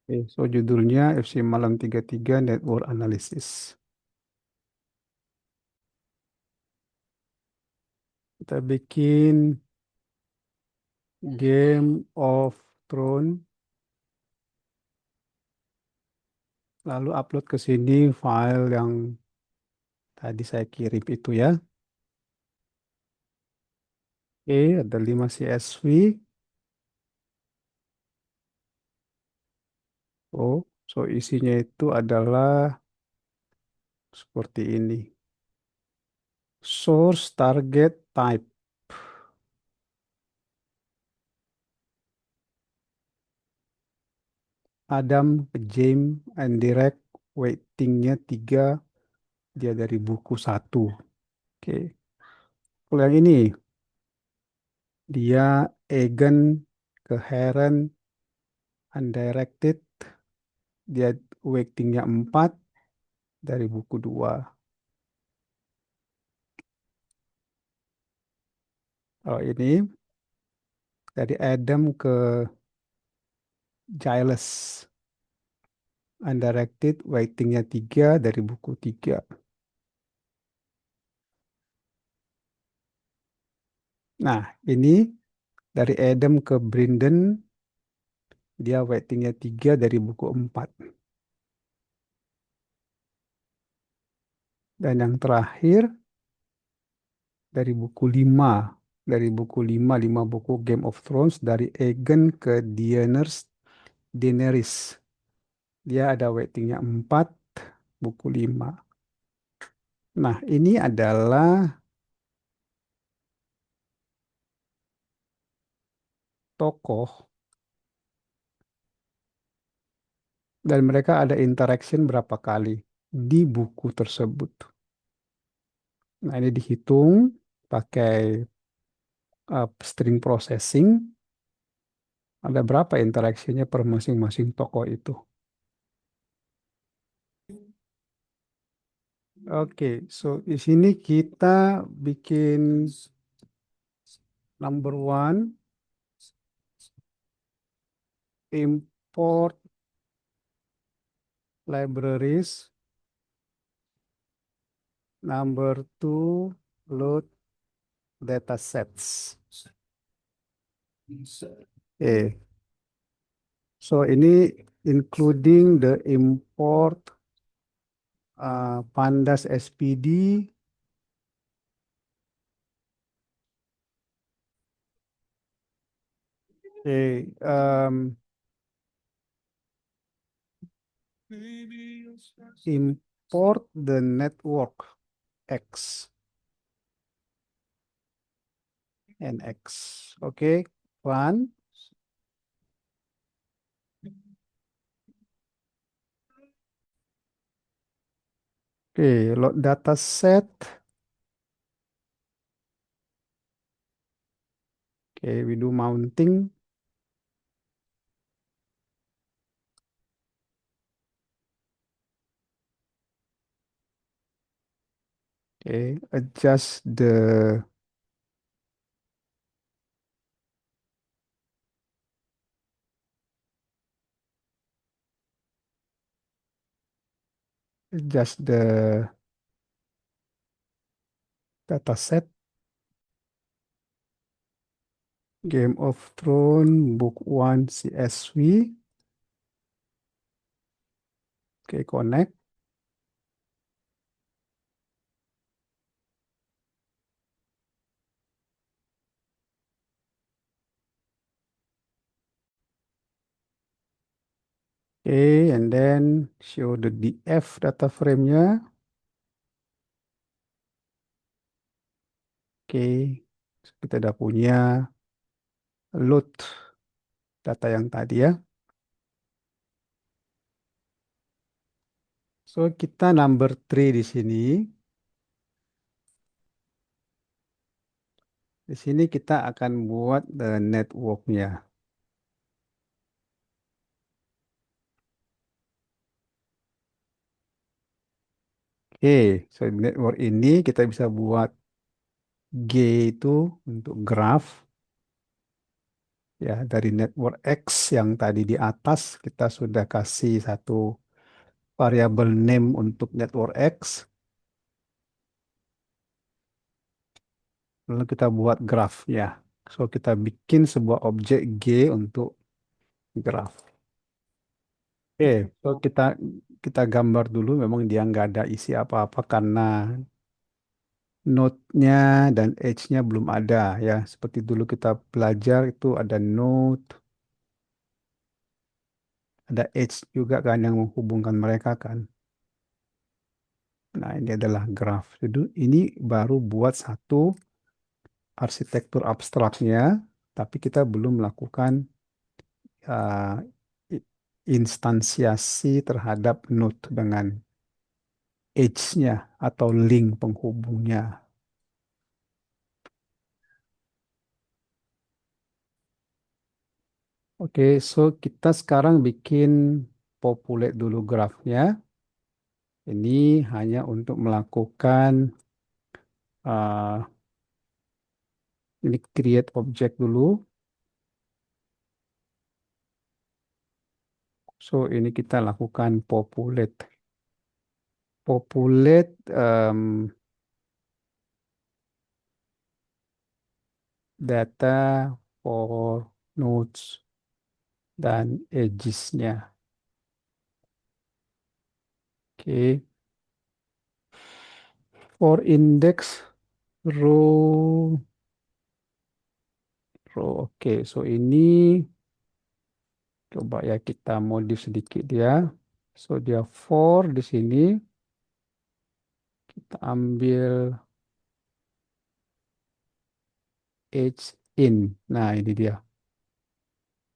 Oke, so judulnya FC Malam 33 Network Analysis. Kita bikin Game of Thrones, lalu upload ke sini file yang tadi saya kirim itu ya. Oke, ada 5 CSV. Oh, so isinya itu adalah seperti ini. Source, target, type. Adam, James, and Direct, weightingnya 3, dia dari buku 1. Oke, kalau yang ini, dia Egan ke Heron, Undirected, dia weightingnya 4 dari buku 2. Kalau ini dari Adam ke Giles, Undirected, weightingnya 3 dari buku 3. Nah, ini dari Adam ke Brendan, dia weightingnya 3 dari buku 4. Dan yang terakhir dari buku 5. Dari buku 5, 5 buku Game of Thrones, dari Aegon ke Daenerys. Dia ada weightingnya 4, buku 5. Nah, ini adalah tokoh dan mereka ada interaction berapa kali di buku tersebut. Nah, ini dihitung pakai string processing. Ada berapa interaksinya per masing-masing tokoh itu. Oke, so di sini kita bikin number one, import libraries. Number two, load datasets. Oke, so ini including the import Pandas SPD. Okay, import the network X and X. Okay, run. Okay, load data set. Okay, we do mounting. Okay, adjust the data set. Game of Thrones book 1 CSV. Okay, connect. Okay, and then show the DF data frame-nya. Oke, kita udah punya load data yang tadi ya. So, kita number 3 di sini. Di sini kita akan buat the network-nya. Oke, so network ini kita bisa buat G itu untuk graph. Ya, dari network X yang tadi di atas kita sudah kasih satu variabel name untuk network X. Lalu kita buat graph ya. So kita bikin sebuah objek G untuk graph. Oke, so kita kita gambar dulu. Memang dia nggak ada isi apa-apa karena node-nya dan edge-nya belum ada ya. Seperti dulu kita belajar itu ada node, ada edge juga kan yang menghubungkan mereka kan. Nah, ini adalah graph. Jadi ini baru buat satu arsitektur abstraknya, tapi kita belum melakukan uh, i- instansiasi terhadap node dengan edge-nya atau link penghubungnya. Oke, so kita sekarang bikin populate dulu grafnya. Ini hanya untuk melakukan uh, ini create object dulu. So ini kita lakukan populate. Populate data for nodes dan edges-nya. Oke, for index row row. Oke, so ini coba ya kita modif sedikit dia. So dia for di sini kita ambil edge in. Nah, ini dia.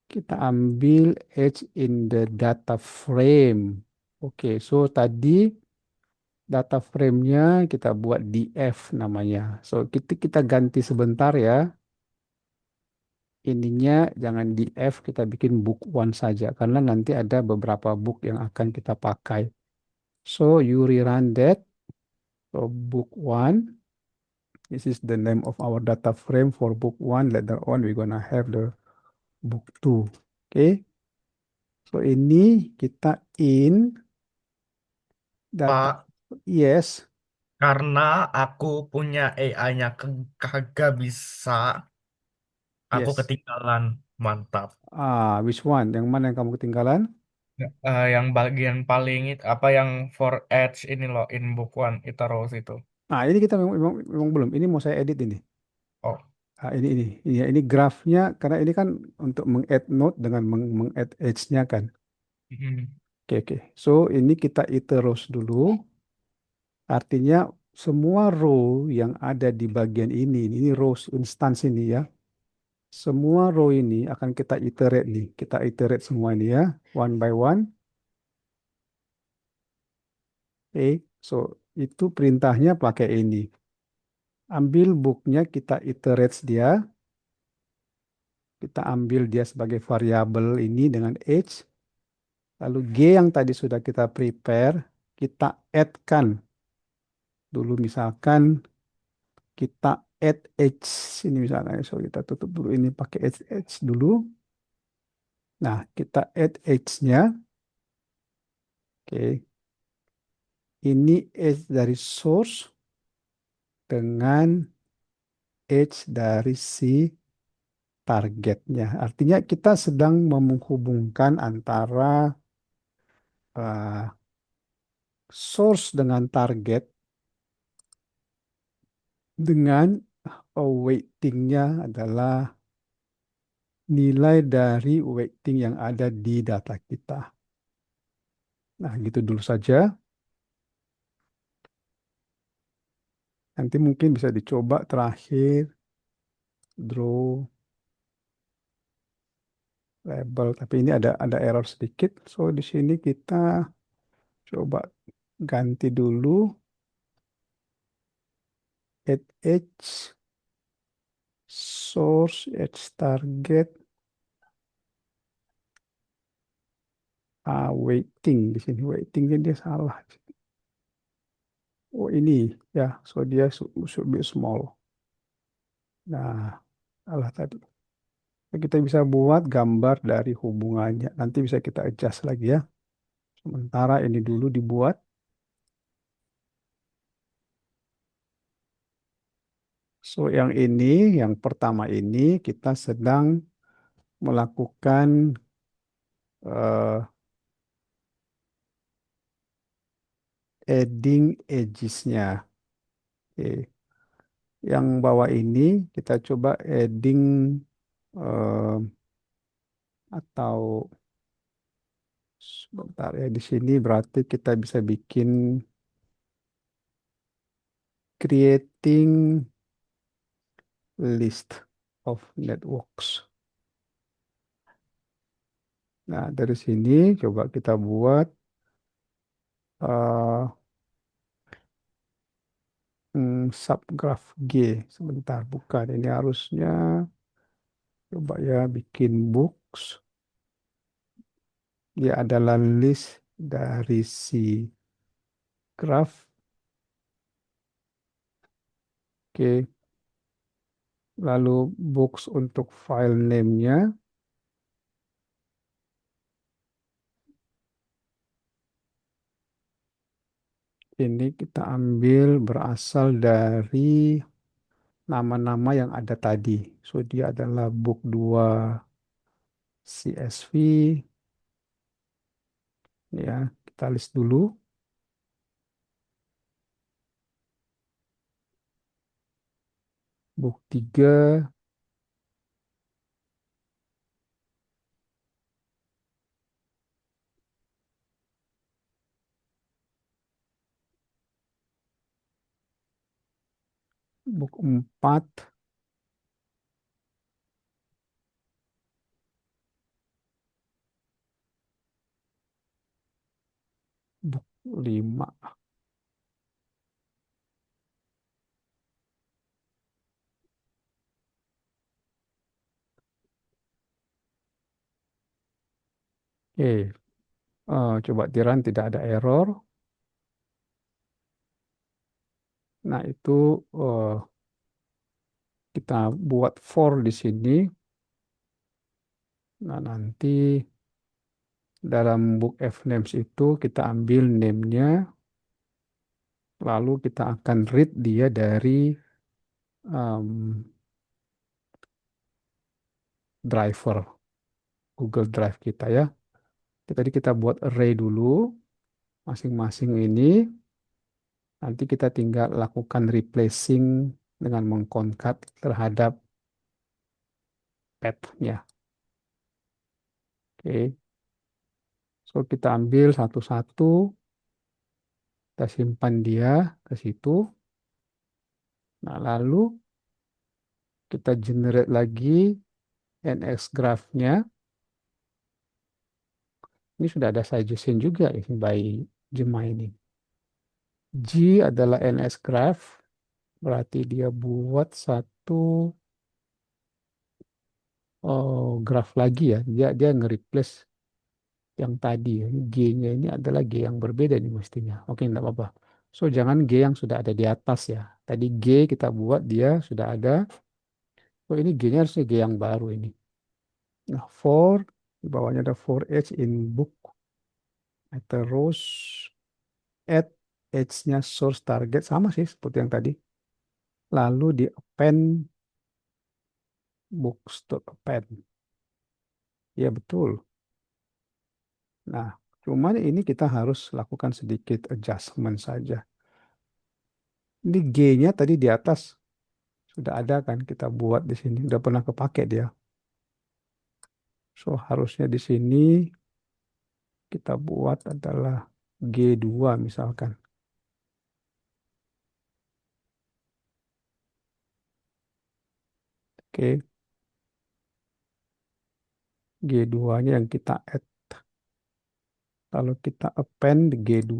Kita ambil edge in the data frame. Oke, so tadi data frame-nya kita buat df namanya. So kita ganti sebentar ya. Ininya jangan df, kita bikin book one saja karena nanti ada beberapa book yang akan kita pakai. So you rerun that. So book one. This is the name of our data frame for book one. Later on we're gonna have the book two. Oke. So ini kita in data. Pak, Yes. karena aku punya AI-nya kagak bisa, aku Yes. ketinggalan. Mantap. Which one? Yang mana yang kamu ketinggalan? Yang bagian paling apa yang for edge ini loh, in book one, itu rows itu. Ini kita memang belum. Ini mau saya edit ini. Oh, Ini. Ya, ini grafnya karena ini kan untuk meng-add node dengan meng-add edge-nya kan. mm. Oke, oke. So, ini kita iterate dulu. Artinya semua row yang ada di bagian ini rows instance ini ya. Semua row ini akan kita iterate nih. Kita iterate semua ini ya, one by one. Oke, so itu perintahnya pakai ini. Ambil booknya, kita iterate dia. Kita ambil dia sebagai variabel ini dengan age. Lalu G yang tadi sudah kita prepare, kita add-kan. Dulu misalkan kita add age ini misalnya. So kita tutup dulu ini pakai age dulu. Nah, kita add age-nya. Oke. Ini age dari source dengan age dari si targetnya. Artinya kita sedang menghubungkan antara uh, source dengan target dengan weightingnya adalah nilai dari weighting yang ada di data kita. Nah, gitu dulu saja. Nanti mungkin bisa dicoba terakhir draw label, tapi ini ada error sedikit. So di sini kita coba ganti dulu add edge source edge target weighting di sini weightingnya dia salah. Oh ini ya, so dia should be small. Nah, salah tadi. Kita bisa buat gambar dari hubungannya. Nanti bisa kita adjust lagi ya. Sementara ini dulu dibuat. So, yang pertama ini kita sedang melakukan eh, adding edges-nya. Oke. Yang bawah ini kita coba adding eh, atau sebentar ya di sini berarti kita bisa bikin creating list of networks. Nah, dari sini coba kita buat eh, subgraph G. Sebentar, bukan. Ini harusnya coba ya bikin books. Dia adalah list dari si graph. Oke, lalu books untuk file name-nya. Ini kita ambil berasal dari nama-nama yang ada tadi. So, dia adalah book 2 CSV. Ya, kita list dulu. Book 3, book 4, book 5. Oke, coba tiran tidak ada error. Nah, itu eh, kita buat for di sini. Nah, nanti dalam book fnames itu kita ambil name-nya, lalu kita akan read dia dari em, driver Google Drive kita ya. Tadi kita buat array dulu, masing-masing ini. Nanti kita tinggal lakukan replacing dengan mengkonkat terhadap path-nya. Oke, so kita ambil satu-satu, kita simpan dia ke situ. Nah, lalu kita generate lagi NX graph-nya. Ini sudah ada suggestion juga ini by Jema ini. G adalah NX graph, berarti dia buat satu graph lagi ya. Dia nge-replace yang tadi ya. G-nya ini adalah G yang berbeda nih mestinya. Oke, enggak apa-apa. So, jangan G yang sudah ada di atas ya. Tadi G kita buat dia sudah ada. Oh, ini G-nya harusnya G yang baru ini. Nah, for, di bawahnya ada for each in book. Terus add edge-nya source target. Sama sih seperti yang tadi. Lalu di append books.append. Ya, betul. Nah, cuman ini kita harus lakukan sedikit adjustment saja. Ini G-nya tadi di atas sudah ada kan kita buat di sini, udah pernah kepake dia. So harusnya di sini kita buat adalah G2 misalkan. Oke, G2-nya yang kita add. Lalu kita append G2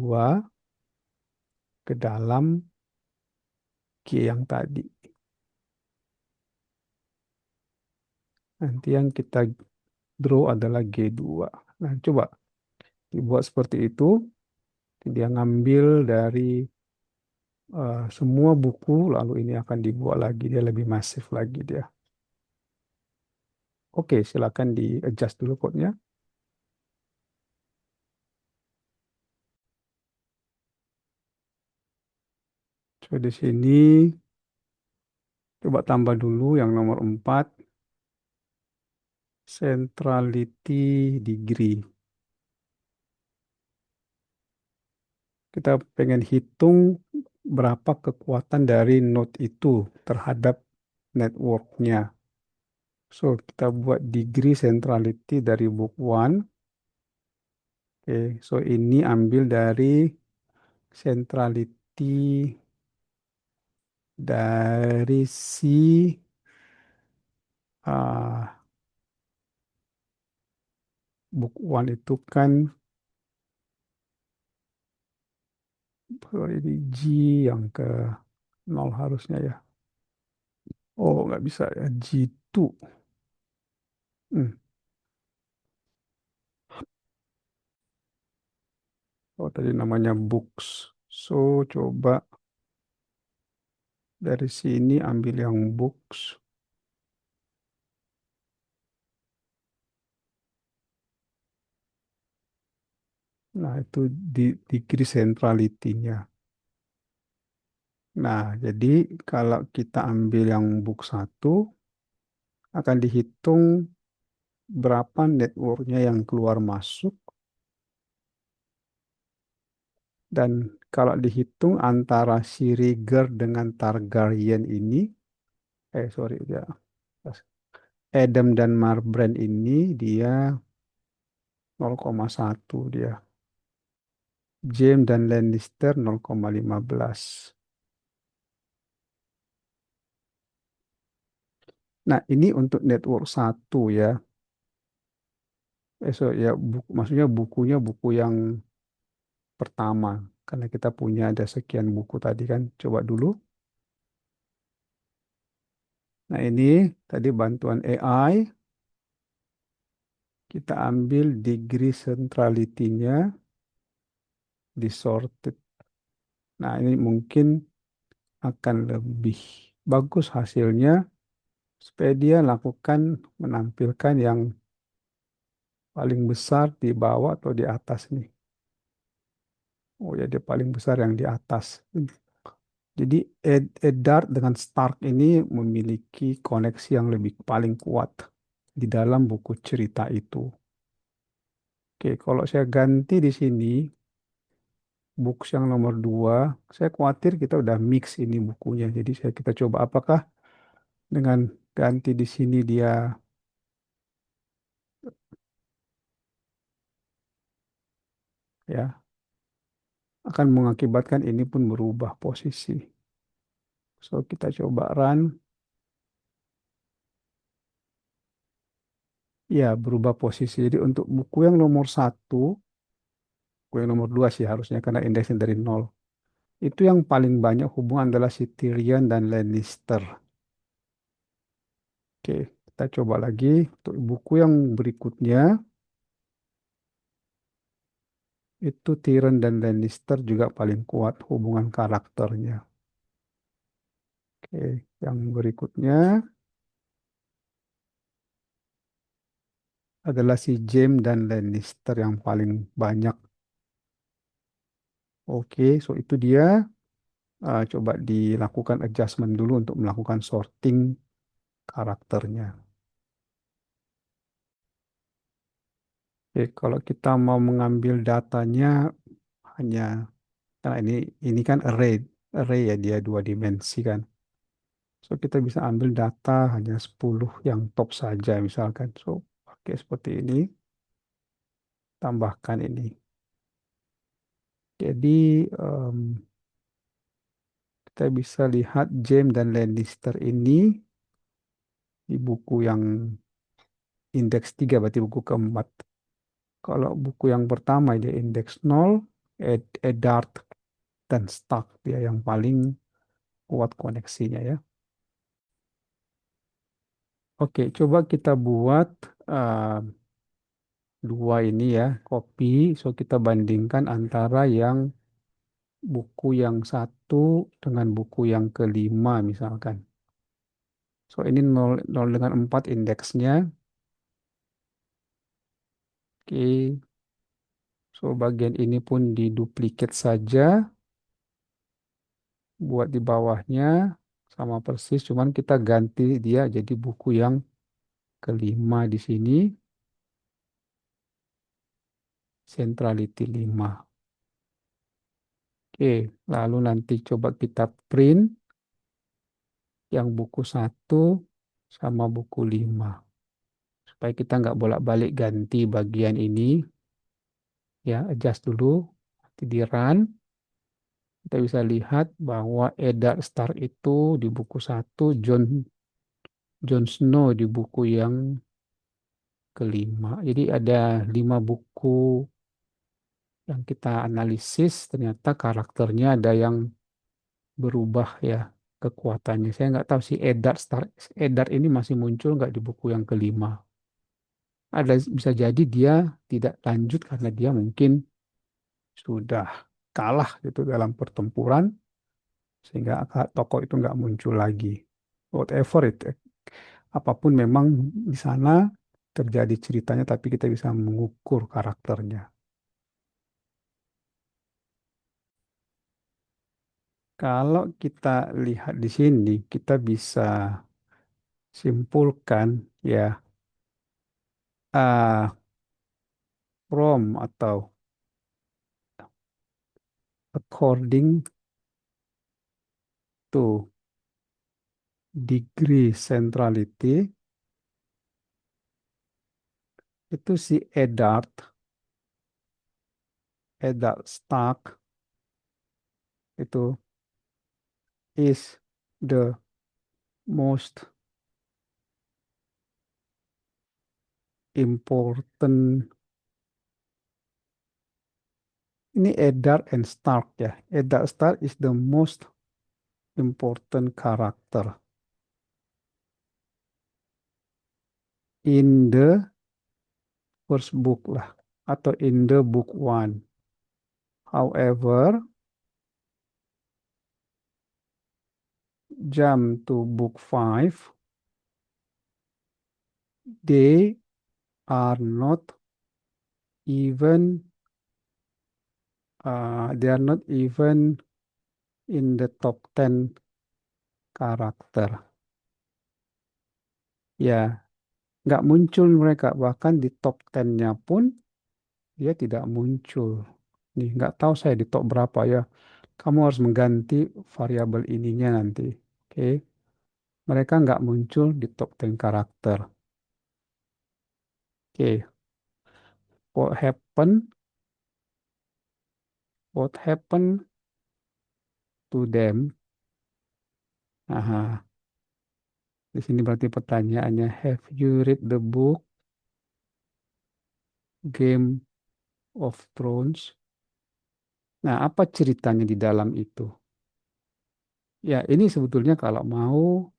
ke dalam G yang tadi. Nanti yang kita draw adalah G2. Nah, coba dibuat seperti itu. Dia ngambil dari semua buku, lalu ini akan dibuat lagi. Dia lebih masif lagi dia. Oke, silakan di adjust dulu code-nya. So, di sini coba tambah dulu yang nomor 4, centrality degree. Kita pengen hitung berapa kekuatan dari node itu terhadap networknya. So, kita buat degree centrality dari book one. Oke, so ini ambil dari centrality dari si ah, book one itu kan ini G yang ke nol harusnya ya. Oh, nggak bisa ya. G2. Hmm. Oh, tadi namanya books. So, coba dari sini ambil yang books. Nah, itu di degree centrality-nya. Nah, jadi kalau kita ambil yang book satu, akan dihitung berapa networknya yang keluar masuk. Dan kalau dihitung antara si Rieger dengan Targaryen ini, sorry ya, Adam dan Marbrand ini dia 0,1 dia. Jaime dan Lannister 0,15. Nah, ini untuk network satu ya. Ya maksudnya bukunya buku yang pertama. Karena kita punya ada sekian buku tadi kan. Coba dulu. Nah, ini tadi bantuan AI. Kita ambil degree centrality-nya, disorted. Nah, ini mungkin akan lebih bagus hasilnya supaya dia lakukan menampilkan yang paling besar di bawah atau di atas nih. Oh ya, dia paling besar yang di atas. Jadi Eddard dengan Stark ini memiliki koneksi yang lebih paling kuat di dalam buku cerita itu. Oke, kalau saya ganti di sini, books yang nomor 2, saya khawatir kita udah mix ini bukunya. Jadi kita coba apakah dengan ganti di sini dia ya akan mengakibatkan ini pun berubah posisi. So kita coba run, ya berubah posisi. Jadi untuk buku yang nomor 1, buku yang nomor 2 sih harusnya karena indeksnya dari nol. Itu yang paling banyak hubungan adalah si Tyrion dan Lannister. Oke, kita coba lagi untuk buku yang berikutnya. Itu Tyrion dan Lannister juga paling kuat hubungan karakternya. Oke, yang berikutnya adalah si Jaime dan Lannister yang paling banyak. Oke, so itu dia. Coba dilakukan adjustment dulu untuk melakukan sorting karakternya. Oke, kalau kita mau mengambil datanya hanya karena ini kan array ya dia dua dimensi kan. So kita bisa ambil data hanya 10 yang top saja misalkan. So pakai seperti ini, tambahkan ini. Jadi em, kita bisa lihat Jaime dan Lannister ini di buku yang indeks 3 berarti buku keempat. Kalau buku yang pertama dia indeks 0, Eddard dan Stark dia yang paling kuat koneksinya ya. Oke, coba kita buat eh, dua ini ya, copy. So kita bandingkan antara yang buku yang satu dengan buku yang kelima misalkan. So ini 0, 0 dengan 4 indeksnya. Oke, so bagian ini pun diduplikat saja buat di bawahnya sama persis, cuman kita ganti dia jadi buku yang kelima di sini, centrality 5. Oke, lalu nanti coba kita print yang buku satu sama buku 5. Supaya kita nggak bolak-balik ganti bagian ini, ya adjust dulu, nanti di run, kita bisa lihat bahwa Eddard Stark itu di buku satu, Jon Snow di buku yang kelima. Jadi ada 5 buku yang kita analisis, ternyata karakternya ada yang berubah ya kekuatannya. Saya nggak tahu si Eddard ini masih muncul nggak di buku yang kelima. Ada bisa jadi dia tidak lanjut karena dia mungkin sudah kalah gitu dalam pertempuran sehingga tokoh itu nggak muncul lagi. Whatever itu, apapun memang di sana terjadi ceritanya, tapi kita bisa mengukur karakternya. Kalau kita lihat di sini, kita bisa simpulkan ya, ah, from atau according to degree centrality, itu si Eddard Stark itu is the most important. Ini Eddard and Stark ya. Eddard Stark is the most important character in the first book lah, atau in the book one. However, jump to book five, they are not even they are not even in the top 10 karakter. Ya, nggak muncul mereka. Bahkan di top 10-nya pun dia tidak muncul. Nih, nggak tahu saya di top berapa ya. Kamu harus mengganti variabel ininya nanti. Oke, mereka nggak muncul di top 10 karakter. Oke, what happened? What happened to them? Aha, di sini berarti pertanyaannya, have you read the book Game of Thrones? Nah, apa ceritanya di dalam itu? Ya, ini sebetulnya kalau mau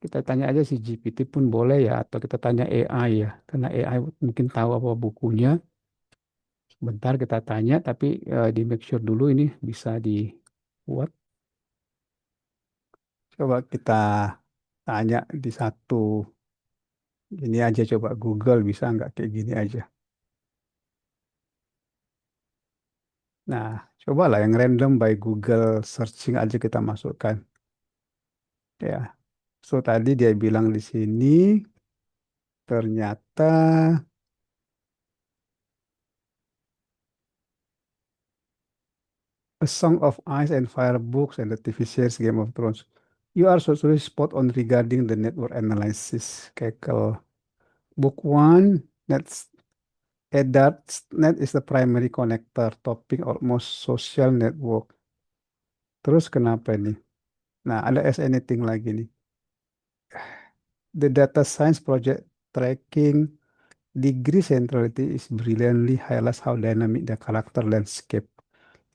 kita tanya aja si GPT pun boleh ya, atau kita tanya AI ya, karena AI mungkin tahu apa bukunya. Sebentar kita tanya, tapi di make sure dulu ini bisa dibuat. Coba kita tanya di satu, ini aja coba Google bisa nggak kayak gini aja. Nah, cobalah yang random by Google searching aja kita masukkan. Ya, so tadi dia bilang di sini ternyata A Song of Ice and Fire books and the TV series Game of Thrones. You are totally spot on regarding the network analysis. Kekel. Book one, that's Eddard net is the primary connector, topic almost social network. Terus kenapa nih? Nah, ada as anything lagi nih. The data science project tracking degree centrality is brilliantly highlights how dynamic the character landscape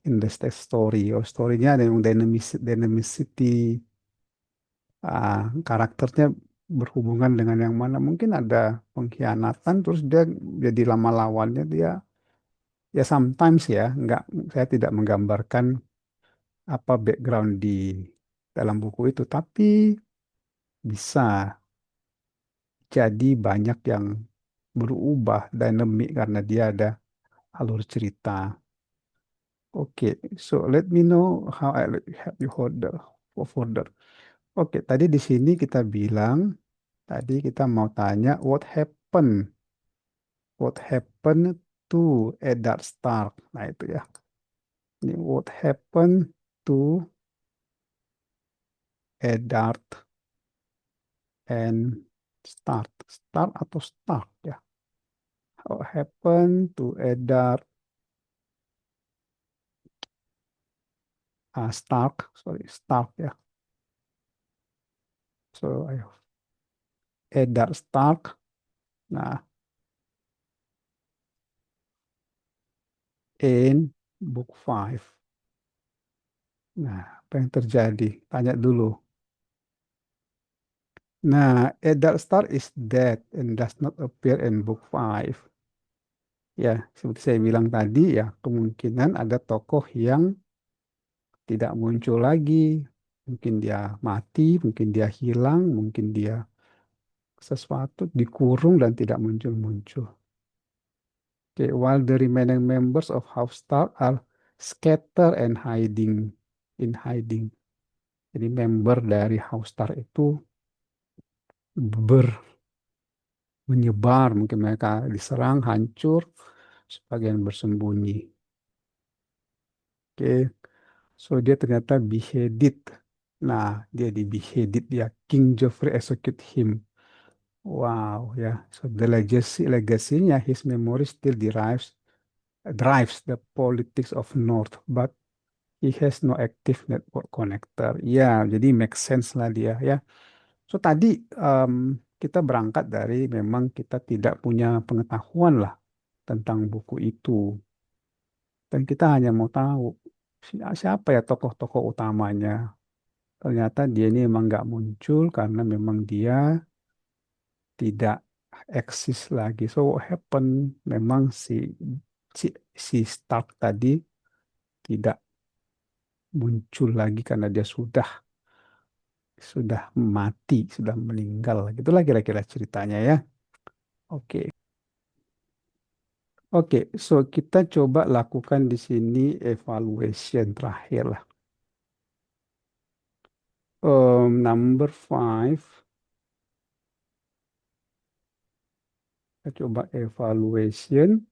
in the story. Oh, story-nya ada yang dynamicity, karakternya berhubungan dengan yang mana. Mungkin ada pengkhianatan, terus dia jadi lama lawannya dia. Ya sometimes ya, nggak, saya tidak menggambarkan apa background di dalam buku itu, tapi bisa jadi banyak yang berubah dynamic karena dia ada alur cerita. Oke, so let me know how I help you further. Oke, tadi di sini kita bilang, tadi kita mau tanya what happened to Eddard Stark. Nah itu ya. Ini what happened to Eddard and Stark atau Stark ya. What happened to Eddard Stark ya. So ayo Eddard Stark. Nah, in book 5. Nah, apa yang terjadi? Tanya dulu. Nah, Eddard Stark is dead and does not appear in book 5. Ya, seperti saya bilang tadi ya, kemungkinan ada tokoh yang tidak muncul lagi. Mungkin dia mati, mungkin dia hilang, mungkin dia sesuatu dikurung dan tidak muncul-muncul. Okay, while the remaining members of House Stark are scattered and hiding. Jadi member dari House Stark itu menyebar, mungkin mereka diserang, hancur, sebagian bersembunyi. Oke, so dia ternyata beheaded. Nah, dia di beheaded, dia King Joffrey execute him. Wow, ya. So the legasinya, his memory still drives the politics of North, but he has no active network connector. Ya, jadi make sense lah dia ya. So tadi em, kita berangkat dari memang kita tidak punya pengetahuan lah tentang buku itu. Dan kita hanya mau tahu siapa ya tokoh-tokoh utamanya. Ternyata dia ini memang nggak muncul karena memang dia tidak eksis lagi. So what happened? Memang si, si Stark tadi tidak muncul lagi karena dia sudah mati, sudah meninggal. Itulah kira-kira ceritanya ya. Oke. Oke, so kita coba lakukan di sini evaluation terakhir lah. Number 5, kita coba evaluation.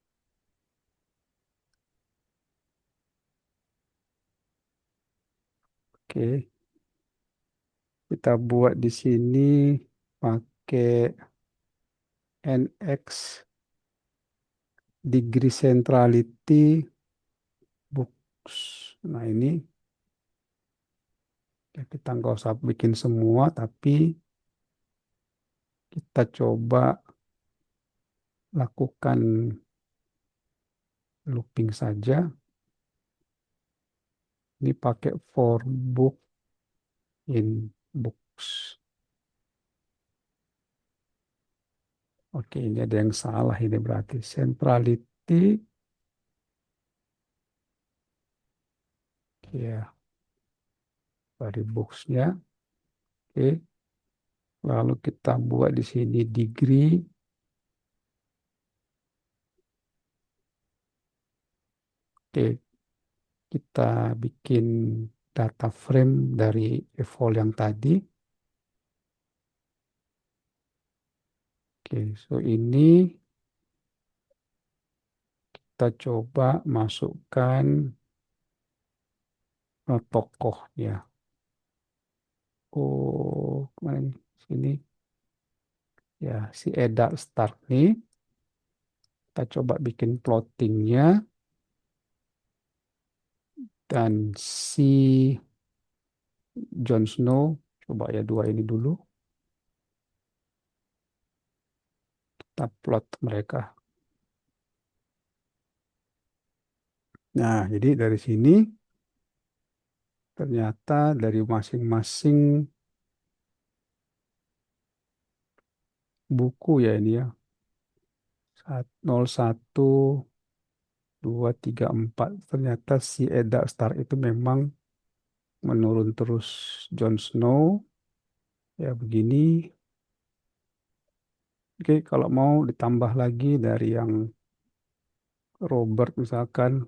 Oke, kita buat di sini pakai NX degree centrality books. Nah ini ya kita nggak usah bikin semua, tapi kita coba lakukan looping saja. Ini pakai for book in books. Oke, ini ada yang salah ini berarti. Centrality, ya, dari books-nya. Oke, lalu kita buat di sini degree. Oke, kita bikin data frame dari evol yang tadi. Oke, so ini kita coba masukkan tokohnya. Oh, kemana ini? Sini. Ya, si Eddard Stark nih. Kita coba bikin plottingnya. Dan si Jon Snow, coba ya dua ini dulu. Kita plot mereka. Nah, jadi dari sini ternyata dari masing-masing buku ya ini ya. 01, 2, 3, 4. Ternyata si Eddard Stark itu memang menurun terus. Jon Snow, ya begini. Oke, kalau mau ditambah lagi dari yang Robert misalkan,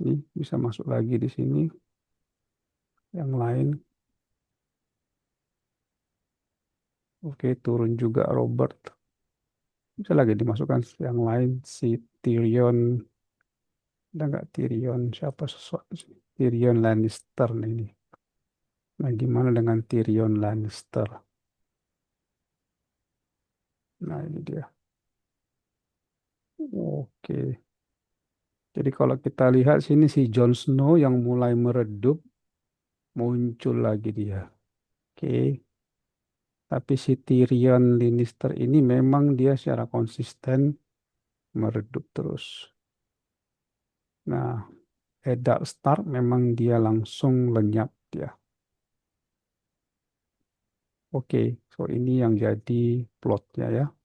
ini bisa masuk lagi di sini, yang lain. Oke, turun juga Robert. Bisa lagi dimasukkan yang lain, si Tyrion, ada nggak Tyrion, siapa sesuatu sih? Tyrion Lannister nih ini. Nah, gimana dengan Tyrion Lannister? Nah, ini dia. Oke. Jadi kalau kita lihat sini si Jon Snow yang mulai meredup, muncul lagi dia. Oke. Tapi si Tyrion Lannister ini memang dia secara konsisten meredup terus. Nah, Eddard Stark memang dia langsung lenyap dia. Oke, so ini yang jadi plotnya ya.